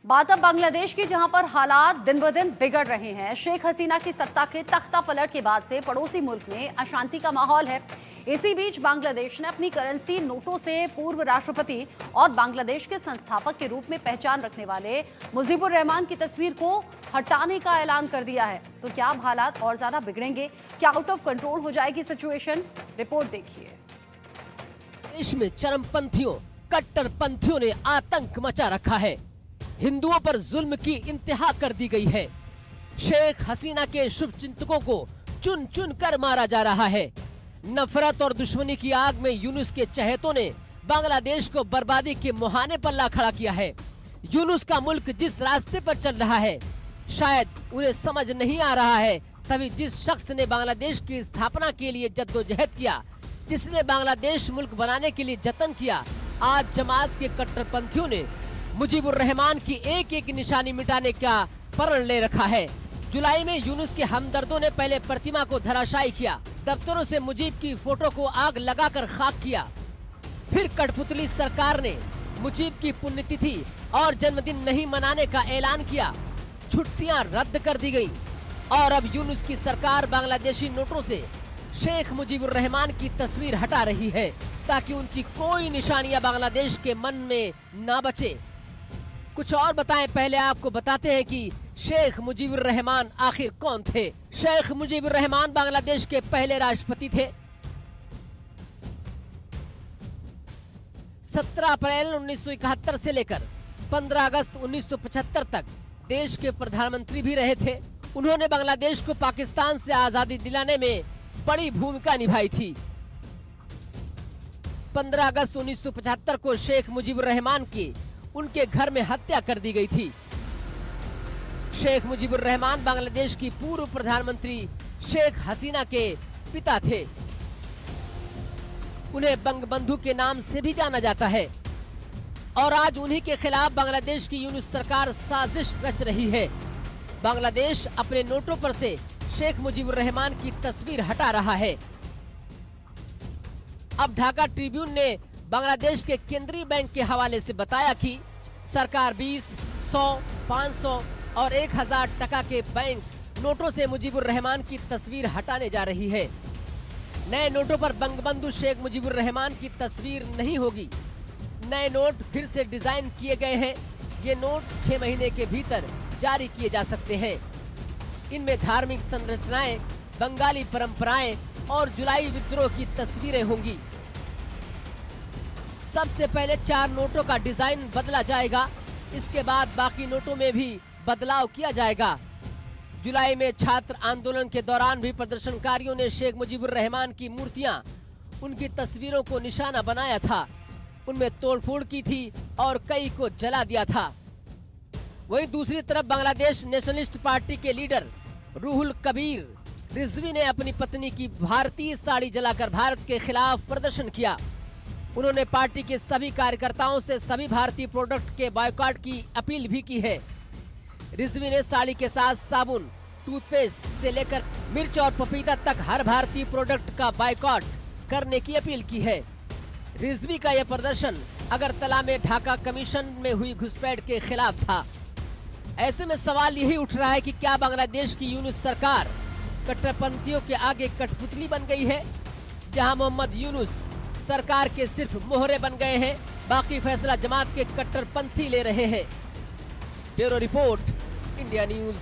बात अब बांग्लादेश की, जहां पर हालात दिन ब दिन बिगड़ रहे हैं। शेख हसीना की सत्ता के तख्ता पलट के बाद से पड़ोसी मुल्क में अशांति का माहौल है। इसी बीच बांग्लादेश ने अपनी करेंसी नोटों से पूर्व राष्ट्रपति और बांग्लादेश के संस्थापक के रूप में पहचान रखने वाले मुजीबुर रहमान की तस्वीर को हटाने का ऐलान कर दिया है। तो क्या अब हालात और ज्यादा बिगड़ेंगे? क्या आउट ऑफ कंट्रोल हो जाएगी सिचुएशन? रिपोर्ट देखिए। देश में चरमपंथियों, कट्टरपंथियों ने आतंक मचा रखा है। हिंदुओं पर जुल्म की इंतहा कर दी गई है। शेख हसीना के शुभचिंतकों को चुन चुन कर मारा जा रहा है। नफरत और दुश्मनी की आग में यूनुस के चहेतों ने बांग्लादेश को बर्बादी के मुहाने पर ला खड़ा किया है। यूनुस का मुल्क जिस रास्ते पर चल रहा है, शायद उन्हें समझ नहीं आ रहा है। तभी जिस शख्स ने बांग्लादेश की स्थापना के लिए जद्दोजहद किया, जिसने बांग्लादेश मुल्क बनाने के लिए जतन किया, आज जमात के कट्टरपंथियों ने मुजीबुर रहमान की एक एक निशानी मिटाने का प्रण ले रखा है। जुलाई में यूनुस के हमदर्दों ने पहले प्रतिमा को धराशायी किया, दफ्तरों से मुजीब की फोटो को आग लगाकर खाक किया। फिर कठपुतली सरकार ने मुजीब की पुण्यतिथि और जन्मदिन नहीं मनाने का ऐलान किया। छुट्टियां रद्द कर दी गई और अब यूनुस की सरकार बांग्लादेशी नोटों से शेख मुजीबुर रहमान की तस्वीर हटा रही है, ताकि उनकी कोई निशानियां बांग्लादेश के मन में ना बचे। कुछ और बताएं, पहले आपको बताते हैं कि शेख मुजीबुर रहमान आखिर कौन थे। शेख मुजीबुर रहमान बांग्लादेश के पहले राष्ट्रपति थे। 17 अप्रैल 1971 से लेकर 15 अगस्त 1975 तक देश के प्रधानमंत्री भी रहे थे। उन्होंने बांग्लादेश को पाकिस्तान से आजादी दिलाने में बड़ी भूमिका निभाई थी। 15 अगस्त 1975 को शेख मुजीबुर रहमान की उनके घर में हत्या कर दी गई थी। शेख मुजीबुर रहमान बांग्लादेश की पूर्व प्रधानमंत्री शेख हसीना के पिता थे। उन्हें बंगबंधु के नाम से भी जाना जाता है और आज उन्हीं के खिलाफ बांग्लादेश की यूनुस सरकार साजिश रच रही है। बांग्लादेश अपने नोटों पर से शेख मुजीबुर रहमान की तस्वीर हटा रहा है। अब ढाका ट्रिब्यून ने बांग्लादेश के केंद्रीय बैंक के हवाले से बताया कि सरकार 20, 100, 500 और 1000 टका के बैंक नोटों से मुजीबुर रहमान की तस्वीर हटाने जा रही है। नए नोटों पर बंगबंधु शेख मुजीबुर रहमान की तस्वीर नहीं होगी। नए नोट फिर से डिजाइन किए गए हैं। ये नोट 6 महीने के भीतर जारी किए जा सकते हैं। इनमें धार्मिक संरचनाएं, बंगाली परंपराएं और जुलाई विद्रोह की तस्वीरें होंगी। सबसे पहले 4 नोटों का डिजाइन बदला जाएगा। इसके बाद बाकी नोटों में भी बदलाव किया जाएगा। जुलाई में छात्र आंदोलन के दौरान भी प्रदर्शनकारियों ने शेख मुजीबुर रहमान की मूर्तियां, उनकी तस्वीरों को निशाना बनाया था। उनमें तोड़फोड़ की थी और कई को जला दिया था। वहीं दूसरी तरफ बांग्लादेश नेशनलिस्ट पार्टी के लीडर रूहुल कबीर रिजवी ने अपनी पत्नी की भारतीय साड़ी जलाकर भारत के खिलाफ प्रदर्शन किया। उन्होंने पार्टी के सभी कार्यकर्ताओं से सभी भारतीय प्रोडक्ट के बायकॉट की अपील भी की है। रिजवी ने साड़ी के साथ साबुन, टूथपेस्ट से लेकर मिर्च और पपीता तक हर भारतीय प्रोडक्ट का बायकॉट करने की अपील की है। रिजवी का यह प्रदर्शन अगरतला में ढाका कमीशन में हुई घुसपैठ के खिलाफ था। ऐसे में सवाल यही उठ रहा है कि क्या बांग्लादेश की यूनुस सरकार कट्टरपंथियों के आगे कठपुतली बन गई है, जहां मोहम्मद यूनुस सरकार के सिर्फ मोहरे बन गए हैं, बाकी फैसला जमात के कट्टरपंथी ले रहे हैं। Bureau report, India news.